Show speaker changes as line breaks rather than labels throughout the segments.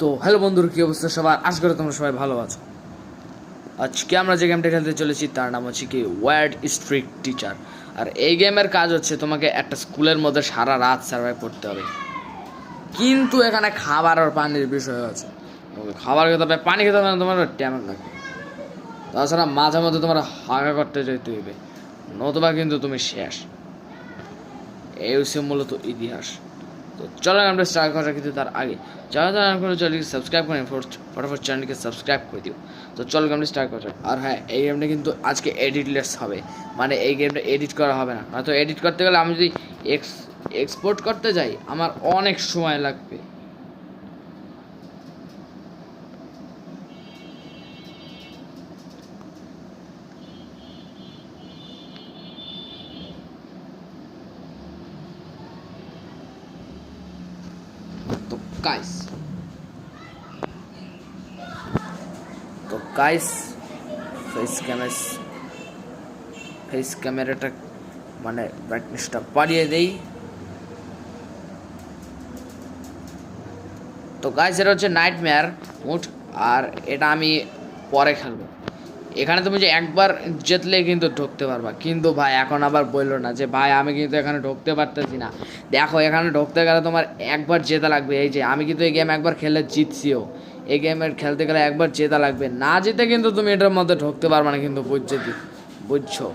তো হ্যালো বন্ধুরা, কী অবস্থা সবার? আশা করি তোমরা সবাই ভালো আছো। আজকে আমরা যে গেমটা খেলতে চলেছি তার নাম হচ্ছে কি ওয়ার্ড স্ট্রিট টিচার। আর এই গেমের কাজ হচ্ছে তোমাকে একটা স্কুলের মধ্যে সারা রাত সার্ভাইভ করতে হবে, কিন্তু এখানে খাবার আর পানির বিষয় আছে। খাবার খেতে হবে, পানি খেতে হবে না, তোমার ট্যামের লাগবে। তাছাড়া মাঝে মধ্যে তোমার হাগা করতে যেতে হইবে, নতুবা কিন্তু তুমি শেষ। এই হচ্ছে মূলত ইতিহাস। তো চলো আমরা স্টার্ট করা, কিন্তু তার আগে চ্যানেলকে সাবস্ক্রাইব করে ফটাফট চ্যানেলকে সাবস্ক্রাইব করে দিও। তো চলো আমরা স্টার্ট করা। আর হ্যাঁ, এই গেমটা কিন্তু আজকে এডিটলেস হবে, মানে এই গেমটা এডিট করা হবে না। নয়তো এডিট করতে গেলে আমি যদি এক্সপোর্ট করতে যাই আমার অনেক সময় লাগবে। তো গাইস ফেস ক্যামেরাটা মানে ব্রাইটনেসটা বাড়িয়ে দেই। তো গাইস, এটা হচ্ছে নাইটমেয়ার মুড, আর এটা আমি পরে খেলবো। এখানে তুমি যে একবার জিতলে কিন্তু ঢুকতে পারবা, কিন্তু ভাই এখন আবার বললো না যে ভাই আমি কিন্তু এখানে ঢুকতে পারতেছি না। দেখো, এখানে ঢুকতে গেলে তোমার একবার জেতা লাগবে। এই যে আমি কিন্তু এই গেম একবার খেলে জিতছিও, এই গেমের খেলতে গেলে একবার জেতা লাগবে, না জিতে কিন্তু তুমি এটার মধ্যে ঢুকতে পারবা না, কিন্তু বুঝছো?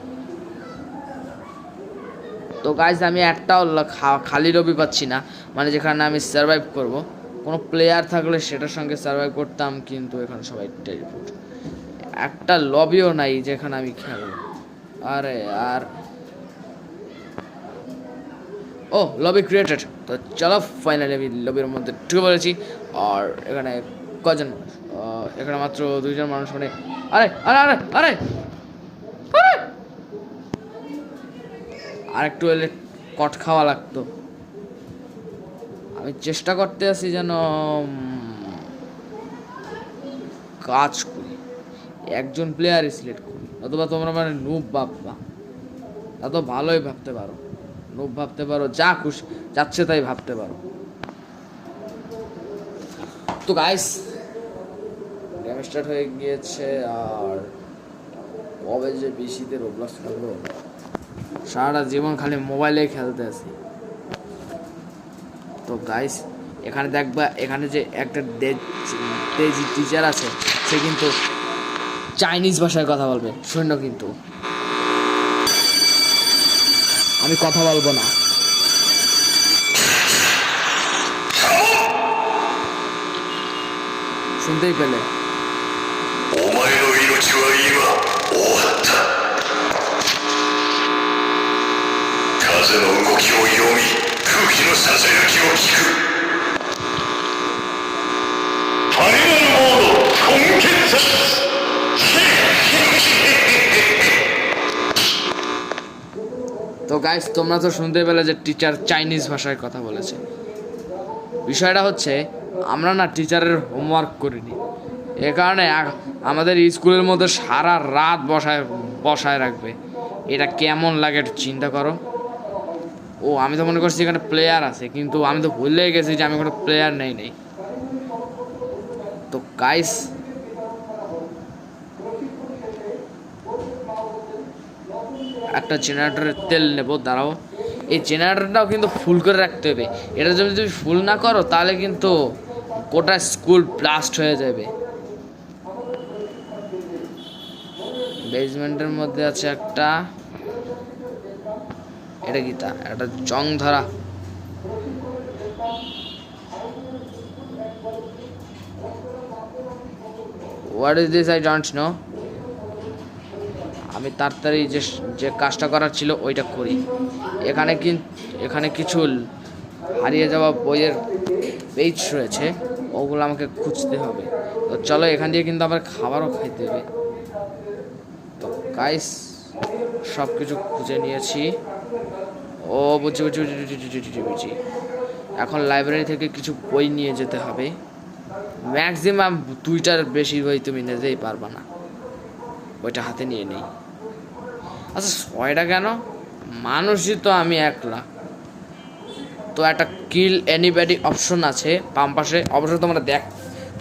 তো গাইজ, আমি একটাও খালি লবি পাচ্ছি না, মানে যেখানে আমি সার্ভাইভ করব। কোনো প্লেয়ার থাকলে সেটার সঙ্গে সার্ভাইভ করতাম, কিন্তু এখানে সবাই টেলিপোর্ট। একটা লবিও নাই যেখানে আমি খেলবো। আরে আর ও, লবি ক্রিয়েটেড। তো চলো ফাইনালি আমি লবির মধ্যে ঢুকে পড়েছি। আর এখানে কজন মানুষ? এখানে মাত্র 2জন মানুষ। মানে আরে আরে আরে আরে আরে আর একটু এলে কট খাওয়া লাগতো। আমি চেষ্টা করতে আছি যেন কাজ করি, একজন প্লেয়ার সিলেক্ট করি, অথবা তোমরা মানে নুব ভাববা, তা তো ভালোই ভাবতে পারো, নুব ভাবতে পারো, যা খুশি যাচ্ছে তাই ভাবতে পারো। তো গাইস, গেম স্টার্ট হয়ে গিয়েছে। আর কবে যে বেশিতে রোবলক্স খেলবো, সারাটা জীবন খালি মোবাইলে খেলতে আছি। তো গাইস, এখানে দেখবা, এখানে যে একটা তেজি টিচার আছে, সে কিন্তু চাইনিজ ভাষায় কথা বলবে। শূন্য, কিন্তু আমি কথা বলবো না। শুনতেই পেলে? তো গাইস, তোমরা তো শুনতে পেলে যে টিচার চাইনিজ ভাষায় কথা বলেছে। বিষয়টা হচ্ছে, আমরা না টিচারের হোমওয়ার্ক করিনি, এ কারণে আমাদের স্কুলের মধ্যে সারা রাত বসায় রাখবে। এটা কেমন লাগে একটু চিন্তা করো। ও, আমি তো মনে করছি এখানে প্লেয়ার আছে, কিন্তু আমি তো ভুলেই গেছি যে আমি কোনো প্লেয়ার নেই। তো গাইস, একটা জেনারেটরের তেল নেব, দাঁড়াও। এই জেনারেটরটাও কিন্তু ফুল করে রাখতে হবে। এটা যদি তুমি ফুল না করো তাহলে কিন্তু গোটা স্কুল ব্লাস্ট হয়ে যাবে। বেসমেন্টের মধ্যে আছে একটা, এটা কি তা একটা জং ধরা। What is this? I don't know. আমি তাড়াতাড়ি যে কাজটা করার ছিল ওইটা করি। এখানে কিছু হারিয়ে যাওয়া বইয়ের পেজ রয়েছে, ওগুলো আমাকে খুঁজতে হবে। তো চলো, এখান দিয়ে কিন্তু আবার খাবারও খাইতে হবে। তো গাইস, সব কিছু খুঁজে নিয়েছি। ও, বুঝছি। এখন লাইব্রেরি থেকে কিছু বই নিয়ে যেতে হবে। ম্যাক্সিমাম 2টার বেশি বই তুমি নিতেই পারবা না, বইটা হাতে নিয়ে নেই। আচ্ছা, 6টা কেন? মানুষই তো আমি একলা। তো একটা কিল এনিবডি অপশন আছে বাম পাশে, অবশ্যই তোমরা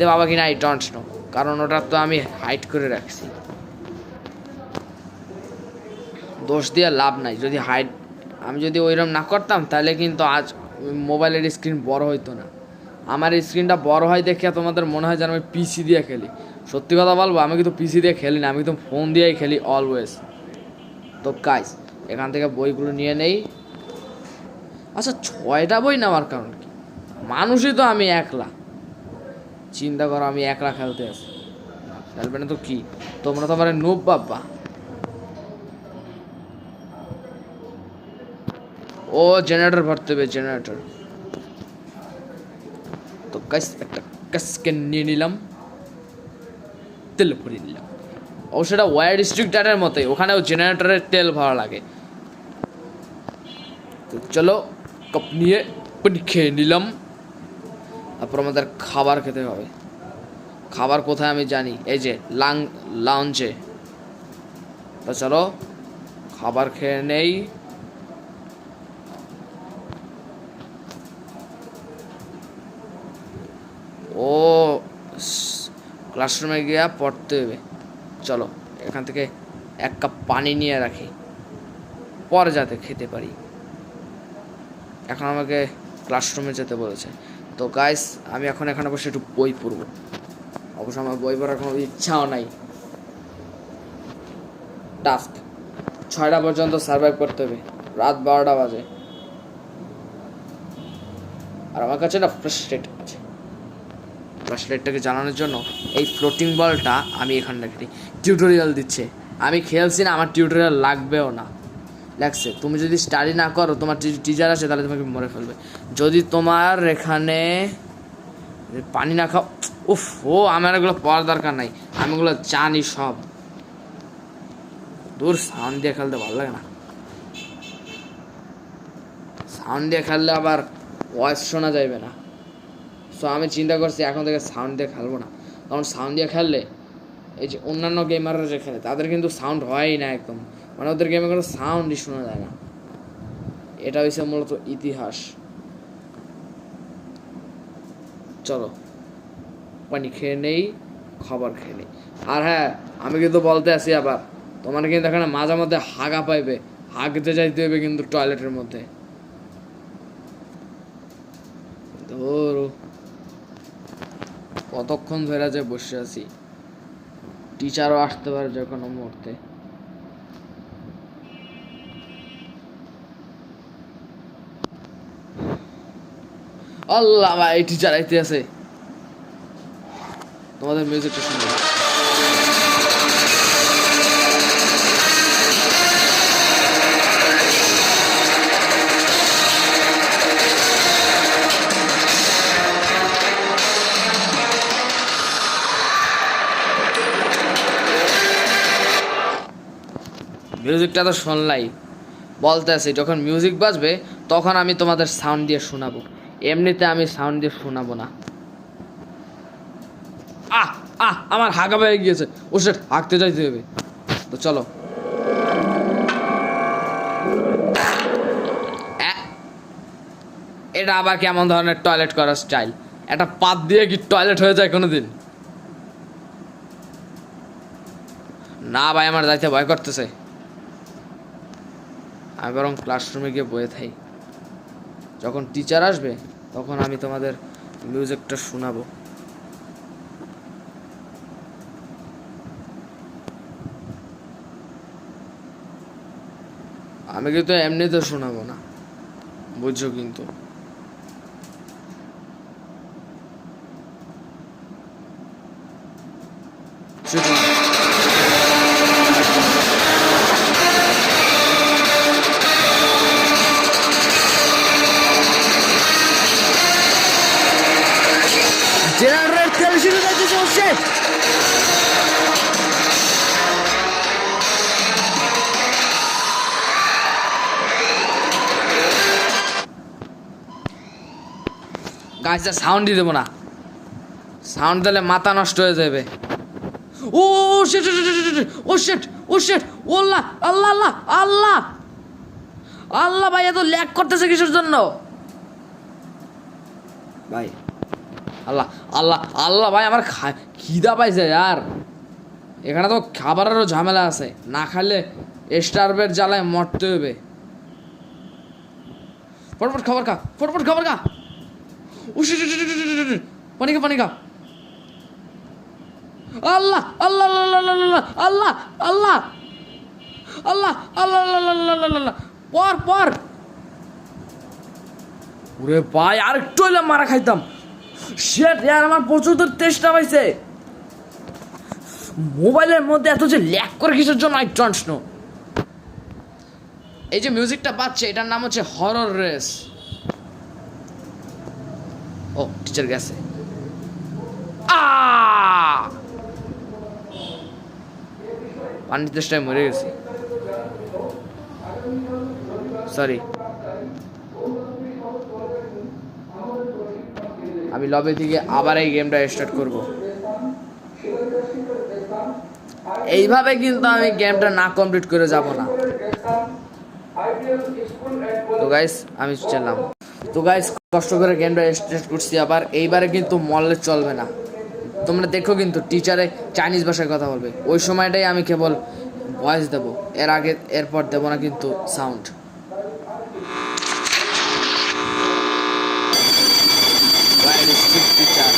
দেখতে পাবা কিনা আই ডোন্ট নো, কারণ ওটা তো আমি হাইড করে রাখছি। দোষ দিয়ে লাভ নাই, যদি হাইড আমি যদি ওইরকম না করতাম তাহলে কিন্তু আজ মোবাইলের স্ক্রিন বড় হইতো না। আমার স্ক্রিনটা বড় হয় দেখে তোমাদের মনে হয় যেন আমি পিসি দিয়ে খেলি। সত্যি কথা বলবো, আমি কিন্তু পিসি দিয়ে খেলি না, আমি কিন্তু ফোন দিয়েই খেলি অলওয়েজ। তো গাইস এখান থেকে বইগুলো নিয়ে নেই। আচ্ছা 6টা বই নেওয়ার কারণ কি? মানুষই তো আমি একলা, চিন্তা করো আমি একলা খেলতে আসি, খেলবে না তো কি? তোমরা তো আমার নুব বাবা। ও জেনারেটর ভরতে হবে, জেনারেটর। তো গাইস একটা কাসকে নিয়ে নিলাম, তেল ভরিয়ে নিলাম। ও সেটা ওয়ার ডিস্ট্রিক্টারের মতোই, ওখানেও জেনারেটরের তেল ভরা লাগে। তো চলো কাপ নিয়ে পানি খেয়ে নিলাম। তারপর আমাদের খাবার খেতে হবে। খাবার কোথায় আমি জানি, এই যে লাউঞ্জে। তো চলো খাবার খেয়ে নেই। ও ক্লাসরুমে গিয়ে পড়তে হবে। চলো এখান থেকে 1 কাপ পানি নিয়ে রাখি, পরে যাতে খেতে পারি। এখন আমাকে ক্লাসরুমে যেতে বলেছে। তো গাইস আমি এখন এখানে বসে একটু বই পড়বো। অবশ্য আমার বই পড়ার কোনো ইচ্ছাও নাই। টাস্ক 6টা পর্যন্ত সার্ভাইভ করতে হবে, রাত 12টা বাজে। আর আমার কাছে না ফ্লাশলাইট আছে, ফ্লাশলাইটটাকে জ্বালানোর জন্য এই ফ্লোটিং বলটা আমি এখানে রাখি। টিউটোরিয়াল দিচ্ছে, আমি খেলছি না, আমার টিউটোরিয়াল লাগবেও না। লাগছে তুমি যদি স্টাডি না করো, তোমার টিচার আছে তাহলে তোমাকে মরে ফেলবে। যদি তোমার এখানে পানি না খাও, উফ ও আমার এগুলো পড়ার দরকার নাই, আমি এগুলো জানি সব। দূর, সাউন্ড দিয়ে খেলতে ভালো লাগে না। সাউন্ড দিয়ে খেললে আবার ভয়েস শোনা যাবে না। সো আমি চিন্তা করছি এখন থেকে সাউন্ড দিয়ে খেলবো না, কারণ সাউন্ড দিয়ে খেললে এই যে অন্যান্য গেমাররা যে খেলে তাদের কিন্তু সাউন্ড হয়ই না একদম, মানে ওদের গেমে কোনো সাউন্ডই শোনা যায় না। এটা হচ্ছে মূলত ইতিহাস। চলো পানি খেয়ে নেই, খাবার খেয়ে নেই। আর হ্যাঁ আমি কিন্তু বলতে আসি আবার, তোমার কিন্তু এখানে মাঝে মধ্যে হাগা পাইবে, হাগতে যাইতে হবে কিন্তু টয়লেটের মধ্যে। ধরো কতক্ষণ ধরে যে বসে আছি, টিচারও আসতে পারে যে কোনো মুহূর্তে। আল্লাহ ভাই টিচার আইতে আছে, তোমাদের মিউজিকটা শুনবে। মিউজিকটা তো শুনলাই, বলতে আছি যখন মিউজিক বাজবে তখন আমি তোমাদের সাউন্ড দিয়ে শোনাবো, এমনিতে আমি সাউন্ড দিয়ে শোনাবো না। আমার হাগা পেয়ে গিয়েছে, ও সেট হাঁকতে যাইতে হবে। তো চলো এটা আবার কেমন ধরনের টয়লেট করার স্টাইল? একটা পাত দিয়ে কি টয়লেট হয়ে যায় কোনোদিন? না ভাই আমার যাইতে ভয় করতেছে, আমি বরং ক্লাসরুমে গিয়ে বয়ে থাই। যখন টিচার আসবে তখন আমি তোমাদের মিউজিকটা শোনাবো। আমি কিন্তু এমনিতে শোনাবো না, বুঝছো কিন্তু। জেনারেটর তেল শুরু যাইতেছে, ও শিট। গাছটা সাউন্ডই দেবো না, সাউন্ড দিলে মাথা নষ্ট হয়ে যাবে। ও শিট, ও শিট, ও শিট, ও আল্লাহ আল্লাহ আল্লাহ আল্লাহ আল্লাহ ভাই এত ল্যাগ করতেছে কিসের জন্য ভাই? আল্লাহ আল্লাহ আল্লাহ ভাই আমার খিদা পাইছে আর এখানে তো খাবারেরও ঝামেলা আছে, না খাইলে স্টারবের জ্বালায় মরতে হবে। ফটফট খাবার খা, ফটফট খাবার খা, পানি খা, পানি খা। আল্লাহ আল্লাহ আল্লাহ আল্লাহ আল্লাহ আল্লাহ আল্লাহ আল্লাহ আল্লাহ পর পর। ওরে ভাই আর একটু হইলে মারা খাইতাম। শেট ইয়ার আমার প্রচুর তেষ্টা পাইছে। মোবাইলের মধ্যে এত যে ল্যাগ করে কিসের জন্য আই ডোন্ট নো। এই যে মিউজিকটা বাজছে এটার নাম হচ্ছে হরর রেস। ও টিচার গেছে। পানির তেষ্টায় মরে গেছি, সরি। আমি লবি থেকে আবার এই গেমটা স্টার্ট করব। এইভাবে কিন্তু আমি গেমটা না কমপ্লিট করে যাব না। তো গাইস আমি চললাম। তো গাইস কষ্ট করে গেমটা স্টার্ট করছি আবার। এইবারে কিন্তু মরলে চলবে না। তোমরা দেখো কিন্তু টিচারে চাইনিজ ভাষায় কথা বলবে, ওই সময়টাই আমি কেবল ভয়েস দেবো, এর আগে এরপর দেবো না কিন্তু সাউন্ড। টিচার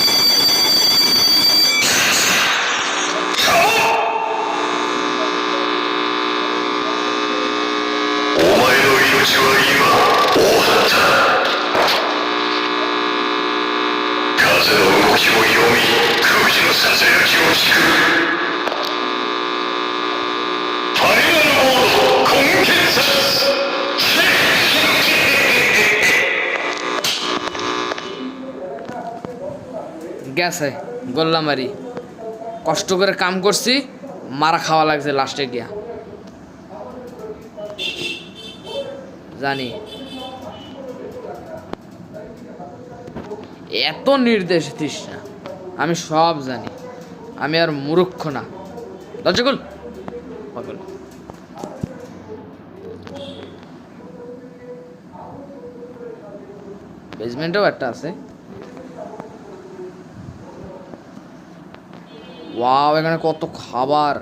গেছে গোল্লামারি। কষ্ট করে কাম করছি, মারা খাওয়া লাগছে লাস্টে গিয়া। জানি এত নির্দেশ দিস না, আমি সব জানি, আমি আর মূর্খ না। দরজা খোল পাগল। বেসমেন্টেও একটা আছে। ওয়াও এখানে কত খাবার,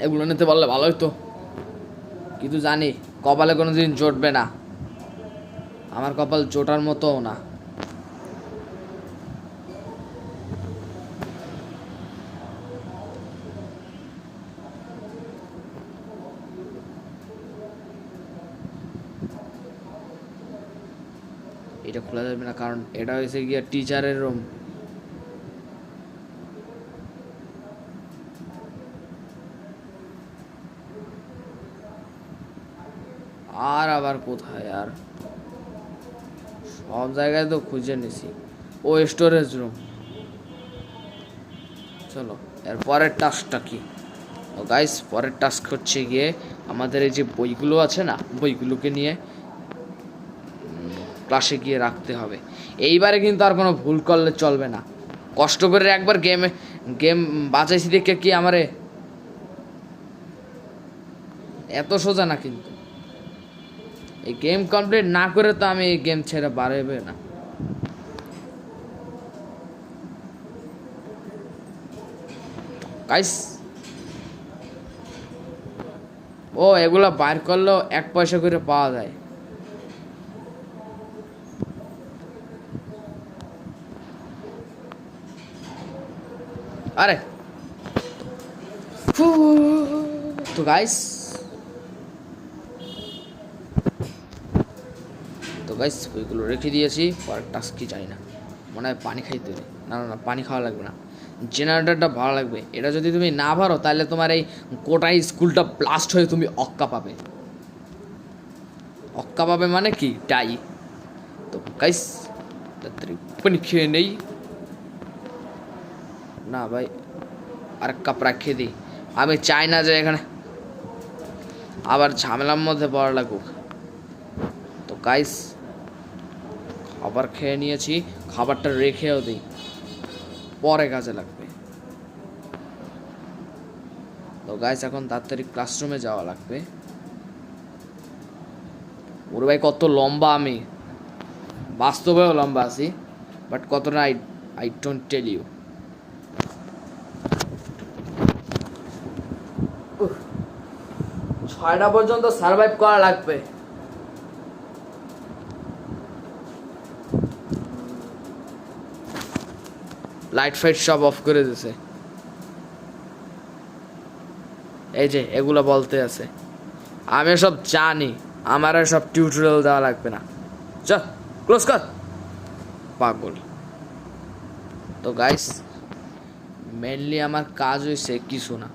এগুলো নিতে পারলে ভালো হতো, কিন্তু জানি কপালে কোনো দিন জুটবে না। আমার কপাল জোটার মতো না। এটা খোলা যাবে না কারণ এটা হয়েছে গিয়ে টিচারের রুম। আর আবার কোথায় আর, সব জায়গায় তো খুঁজে নিছি। ও স্টোরেজ রুম। চলো এর পরের টাস্কটা কি? ও গাইস পরের টাস্ক হচ্ছে গিয়ে আমাদের এই যে বইগুলো আছে না, বইগুলোকে নিয়ে ক্লাসে গিয়ে রাখতে হবে। এইবারে কিন্তু আর কোনো ভুল করলে চলবে না। কষ্ট করে একবার গেম বাঁচাইছি দেখে কি আমারে এত সোজা না, কিন্তু এই গেম কমপ্লিট না করে তো আমি এই গেম ছেড়ে বাড়াবে না। গাইস ও এগুলা বাইর করলেও 1 পয়সা করে পাওয়া যায়। আরে তো গাইস ওইগুলো রেখে দিয়েছি। পরের টাস্ক কি জানি না, মনে হয় পানি খাইতে হবে। না না না পানি খাওয়া লাগবে না, জেনারেটরটা ভালো লাগবে। এটা যদি তুমি না ভরো তাহলে তোমার এই কোটাই স্কুলটা ব্লাস্ট হয়ে তুমি অক্কা পাবে। অক্কা পাবে মানে কি টাই। তো গাইস তাড়াতাড়ি পানি খেয়ে নেই। না ভাই আর কাপ রাখিয়ে দিই। আমি চাই না যে এখানে আবার ঝামেলার মধ্যে পড়া লাগুক। তো গাইস খাবার খেয়ে নিয়েছি, খাবারটা রেখেও দিই, পরে কাজে লাগবে। তো গাইস এখন তাড়াতাড়ি ক্লাসরুমে যাওয়া লাগবে। ওর ভাই কত লম্বা, আমি বাস্তবেও লম্বা আছি। বাট কতটা আই ডোন্ট টেল ইউ। 6টা পর্যন্ত সার্ভাইভ করা লাগবে। লাইট ফাইট সব অফ করে দিয়েছে। এই যে এগুলো বলতে আছে, আমি সব জানি, আমার সব টিউটোরিয়াল দেওয়া লাগবে না। চল ক্লোজ কর পাগল। তো গাইস মেনলি আমার কাজ হয়েছে কিছু না,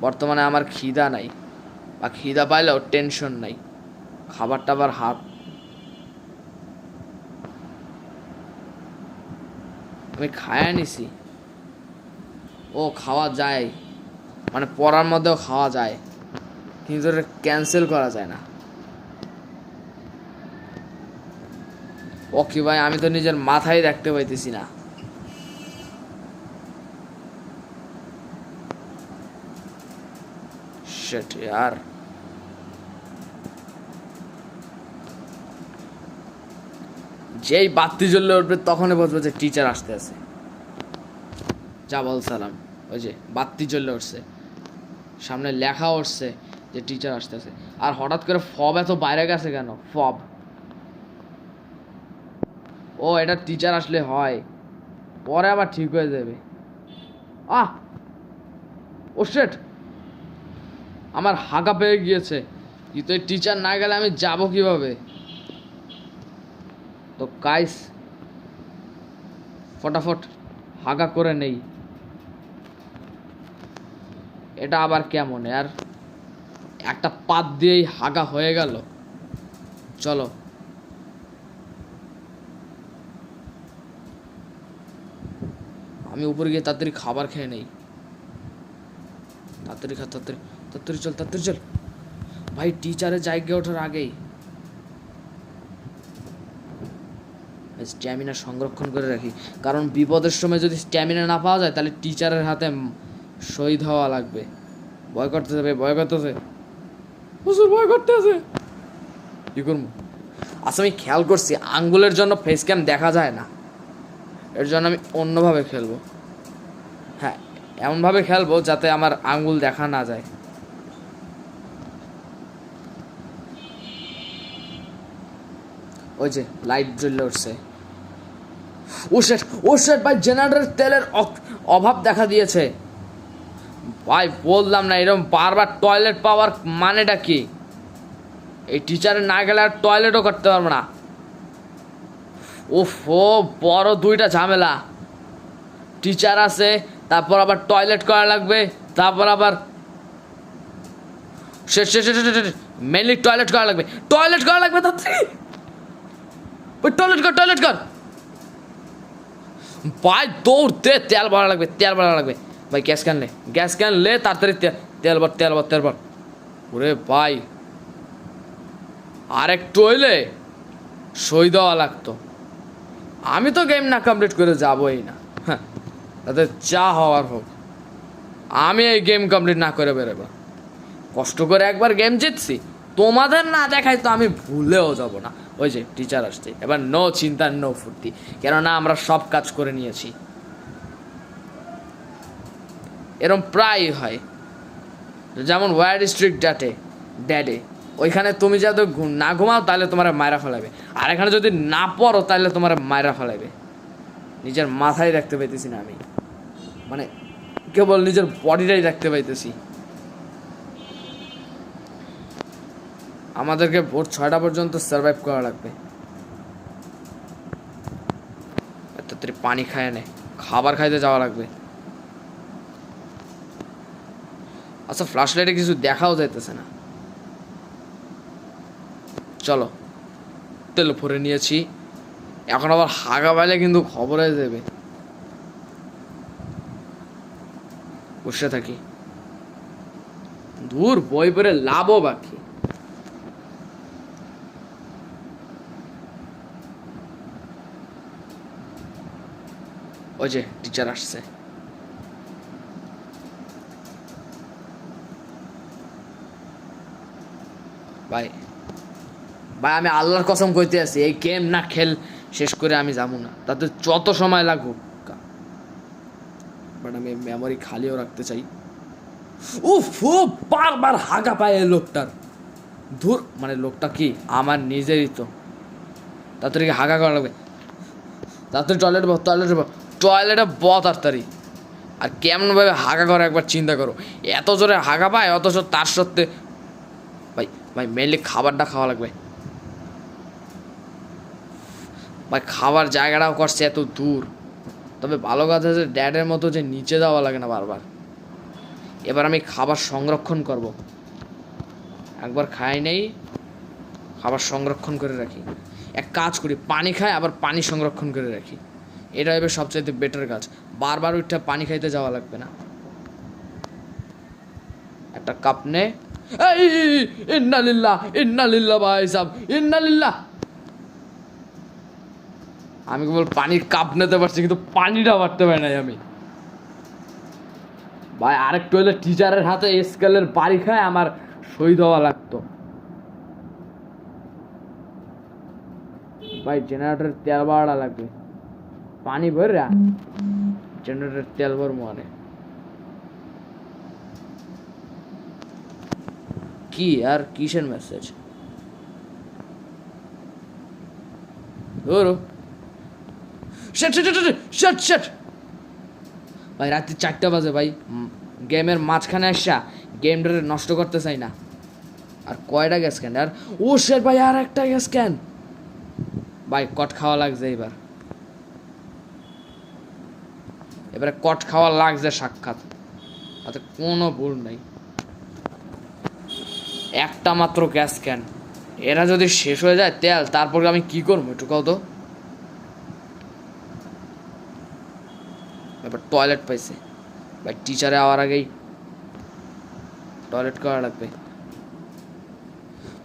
বর্তমানে আমার খিদা নাই, বা খিদা পাইলেও টেনশন নাই, খাবার টাবার হাত আমি খায়া নিছি। ও খাওয়া যায়, মানে পড়ার মধ্যেও খাওয়া যায়, কিন্তু এটা ক্যান্সেল করা যায় না। ওকে ভাই, আমি তো নিজের মাথায় দেখতে পাইতেছি না। শিট यार, যেই বাতি জ্বললে উঠবে তখনই বুঝবো যে টিচার আসতে আছে। যা বল সালাম। ওই যে বাতি জ্বললে উঠছে, সামনে লেখা উঠছে যে টিচার আসতে আছে। আর হঠাৎ করে ফব এত বাইরে গেছে কেন? ফব, ও এটা টিচার আসলে হয়, পরে আবার ঠিক হয়ে যাবে। ও শিট, আমার হাগা পেয়ে গিয়েছে, কিন্তু এই টিচার না গেলে আমি যাব কিভাবে? তো গাইস ফটাফট হাগা করে নেই। এটা আবার কেমন यार, একটা পাত দিয়েই হাগা হয়ে গেল। চলো আমি উপরে গিয়ে তাড়াতাড়ি খাবার খেয়ে নেই। তাড়াতাড়ি খা, তাড়াতাড়ি তাড়াতাড়ি চল, তাড়াতাড়ি চল ভাই, টিচারের জায়গায় ওঠার আগেই। স্ট্যামিনা সংরক্ষণ করে রাখি, কারণ বিপদের সময় যদি স্ট্যামিনা না পাওয়া যায় তাহলে টিচারের হাতে শহীদ হওয়া লাগবে। ভয় করতেছে ভাই, ভয় করতেছে, প্রচুর ভয় করতেছে। কি করবো? আচ্ছা আমি খেয়াল করছি আঙ্গুলের জন্য ফেস ক্যাম দেখা যায় না, এর জন্য আমি অন্যভাবে খেলবো। হ্যাঁ, এমনভাবে খেলবো যাতে আমার আঙ্গুল দেখা না যায়। ওই যে লাইট জ্বলে উঠছে। ও শেট ভাই, জেনারেটরের তেলের অভাব দেখা দিয়েছে ভাই। বললাম না এরকম বারবার টয়লেট পাওয়ার মানেটা কি? এই টিচারে না গেলে আর টয়লেটও করতে পারবো না। ও বড় দুইটা ঝামেলা, টিচার আছে, তারপর আবার টয়লেট করা লাগবে, তারপর আবার মেনলি টয়লেট করা লাগবে, টয়লেট করা লাগবে। ওই টয়লেট কর ভাই, দৌড় দে, তেল ভরা লাগবে, তেল ভরা লাগবে ভাই। গ্যাস ক্যান লে তাড়াতাড়ি, তেল ভর। ওরে ভাই, আর একটু হইলে সই দেওয়া লাগতো। আমি তো গেম না কমপ্লিট করে যাবোই না, হ্যাঁ, তাদের যা হওয়ার হোক, আমি এই গেম কমপ্লিট না করে বেরোবো। কষ্ট করে একবার গেম জিতছি, তোমাদের না দেখাই তো আমি ভুলেও যাব না। ওই যে টিচার আসছে, এবার নো চিন্তা নো ফুর্তি, কেননা আমরা সব কাজ করে নিয়েছি। এরম প্রায় হয়, যেমন ওয়ার স্ট্রিট ড্যাডে, ওইখানে তুমি যাতে না ঘুমাও তাহলে তোমার মায়েরা ফেলাবে, আর এখানে যদি না পড়ো তাহলে তোমার মায়েরা ফেলাবে। নিজের মাথায় দেখতে পাইতেছি না আমি, মানে কেবল নিজের বডিটাই দেখতে পাইতেছি। আমাদেরকে ভোর 6টা পর্যন্ত সার্ভাইভ করা লাগবে। তাড়াতাড়ি পানি খায় নে, খাবার খাইতে যাওয়া লাগবে। আচ্ছা ফ্ল্যাশ লাইটে কিছু দেখাও যাইতেছে না। চলো, তেল ভরে নিয়েছি, এখন আবার হাগা পাইলে কিন্তু খবর হয়ে যাবে। বসে থাকি, দূর বই পড়ে লাভও বাকি। ওই যে টিচার আসছে। ভাই আমি আল্লাহর কসম কইতে আছি, এই গেম না শেষ করে আমি যাবো না, তাতে যত সময় লাগুক। বাট আমি মেমোরি খালিও রাখতে চাই। উফ উফ, বারবার হাগা পায় এই লোকটার। ধুর, মানে লোকটা কি আমার নিজেরই তো। তাড়াতাড়ি হাগা করা লাগবে, তাড়াতাড়ি টয়লেটে তাড়াতাড়ি। আর কেমনভাবে হাগা করে একবার চিন্তা করো, এত জোরে হাগা পায় অথচ তার সত্ত্বে। ভাই ভাই মেনলি খাবারটা খাওয়া লাগবে ভাই, খাবার জায়গাটাও করছে এত দূর। তবে ভালো কথা যে ড্যাডের মতো যে নিচে যাওয়া লাগে না বারবার। এবার আমি খাবার সংরক্ষণ করব, একবার খাই নেই, খাবার সংরক্ষণ করে রাখি। এক কাজ করি, পানি খাই আবার পানি সংরক্ষণ করে রাখি, এটা হবে সবচাইতে বেটার কাজ। বারবার ওইটা পানি খাইতে যাওয়া লাগবে না। একটা কাপ নে। ইন্নালিল্লাহ ভাই সাহেব, ইন্নালিল্লাহ। আমি কেবল পানির কাপ নিতে পারছি, কিন্তু পানিটা পারতে পারি নাই আমি। ভাই আরেকটু হলে টিচারের হাতে স্কেলের বাড়ি খায় আমার শহীদ হওয়া লাগতো। ভাই জেনারেটরের তেল বাড়া লাগবে, পানি ভরে জেনারেটরের তেল ভর মানে কি আর কিসের মেসেজ? ধরো ভাই রাত্রি 4টা বাজে ভাই, গেমের মাঝখানে আসা গেমটা নষ্ট করতে চাই না। আর কয়টা গ্যাস ক্যান? আর ও শেট ভাই, আর একটা গ্যাস ক্যান ভাই। কট খাওয়া লাগছে এবারে কট খাওয়া লাগছে সাক্ষাৎ, তাতে কোনো ভুল নাই। একটা মাত্র গ্যাস ক্যান, এরা যদি শেষ হয়ে যায় তেল, তারপর আমি কি করবো একটু কও তো। এবার টয়লেট পাইছে ভাই, টিচারে আওয়ার আগেই টয়লেট করা লাগবে।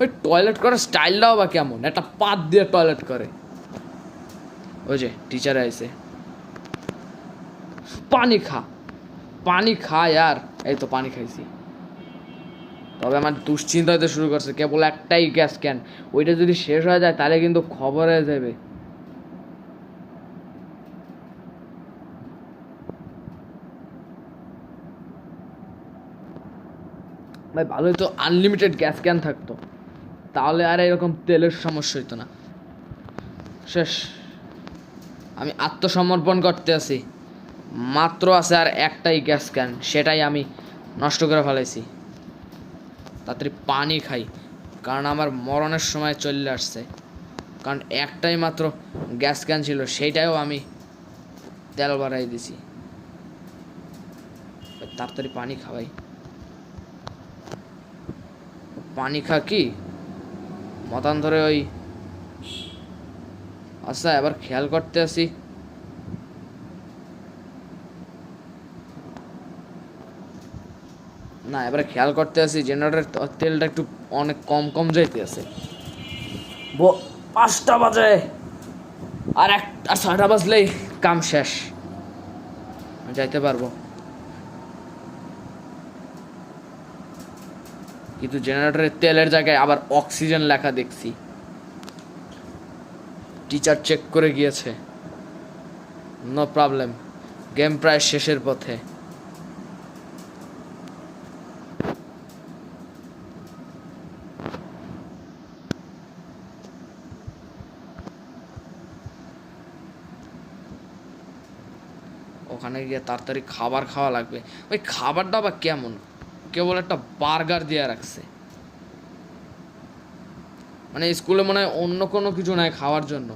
ওই টয়লেট করার স্টাইলটাও বা কেমন, একটা পাত দিয়ে টয়লেট করে। ওই যে টিচারে আইছে, পানি খা ইয়ার। এই তো পানি খাইছি। তবে আমার দুশ্চিন্তা হতে শুরু করছে, কেবল একটাই গ্যাস ক্যান, ওইটা যদি শেষ হয়ে যায় তাহলে কিন্তু খবর হয়ে যাবে। ভাই ভালোই তো আনলিমিটেড গ্যাস ক্যান থাকতো, তাহলে আর এরকম তেলের সমস্যা হইতো না। শেষ, আমি আত্মসমর্পণ করতে আছি। মাত্র আছে আর একটাই গ্যাস ক্যান, সেটাই আমি নষ্ট করে ফেলাইছি। তাড়াতাড়ি পানি খাই, কারণ আমার মরণের সময় চলে আসছে। কারণ একটাই মাত্র গ্যাস ক্যান ছিল, সেইটাও আমি তেল বাড়াই দিছি। তাড়াতাড়ি পানি খাওয়াই, পানি খা কি মতান্তরে ওই। আচ্ছা এবার খেয়াল করতে আসি, না এবারে খেয়াল করতে আসি জেনারেটরের তেলটা একটু অনেক কম যাইতে আছে। 5টা বাজে, আর 6টা বাজলেই কাম শেষ, যাইতে পারবো। কিন্তু জেনারেটরের তেলের জায়গায় আবার অক্সিজেন লেখা দেখছি। টিচার চেক করে গিয়েছে, নো প্রবলেম, গেম প্রায় শেষের পথে। ওখানে গিয়ে তাড়াতাড়ি খাবার খাওয়া লাগবে। ওই খাবারটা আবার কেমন, কেবল একটা বার্গার দিয়ে রাখছে। মানে স্কুলে মনে হয় অন্য কোনো কিছু নাই খাওয়ার জন্য,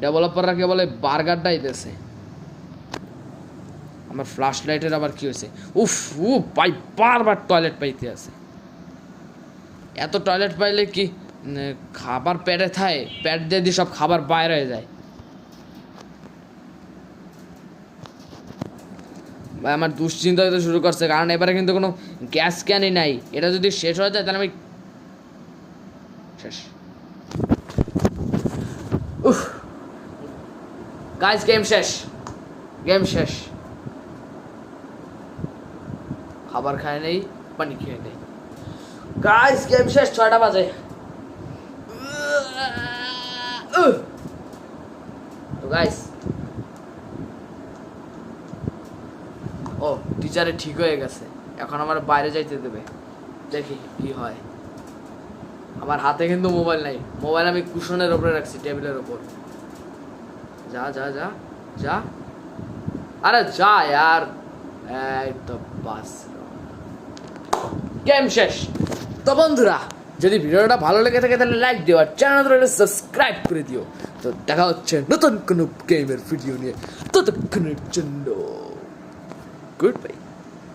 ডেভেলপাররা কেবল এই বার্গারটাই দিয়েছে। আমার ফ্ল্যাশ লাইটের আবার কি হয়েছে? উফ উফ ভাই, বারবার টয়লেট পাইতে আছে। এত টয়লেট পাইলে কি খাবার পেটে থাকে? পেট দিয়ে দিয়ে সব খাবার বাইরে হয়ে যায়। ভাই আমার দুশ্চিন্তা হতে শুরু করছে, কারণ এবারে কিন্তু কোনো গ্যাস ক্যানই নাই। এটা যদি শেষ হয়ে যায় তাহলে আমি শেষ। উফ গাইস, গেম শেষ। খাবার খায় নেই, পানি খেয়ে নেই। গাইস গেম শেষ, 6টা বাজে। গাইস, ও টিচারে ঠিক হয়ে গেছে, এখন আমার বাইরে যাইতে দেবে, দেখি কি হয়। আমার হাতে কিন্তু মোবাইল নাই, মোবাইল আমি কুশনের উপরে রাখছি, টেবিলের উপর। যা যা যা যা, আরে যা यार, এই তো বাস, গেম শেষ। তো বন্ধুরা, যদি ভিডিওটা ভালো লেগে থাকে তাহলে লাইক দিও আর চ্যানেলটা সাবস্ক্রাইব করে দিও। তো দেখা হচ্ছে নতুন কোনো গেমের ভিডিও নিয়ে, ততক্ষণের জন্য গুড বাই।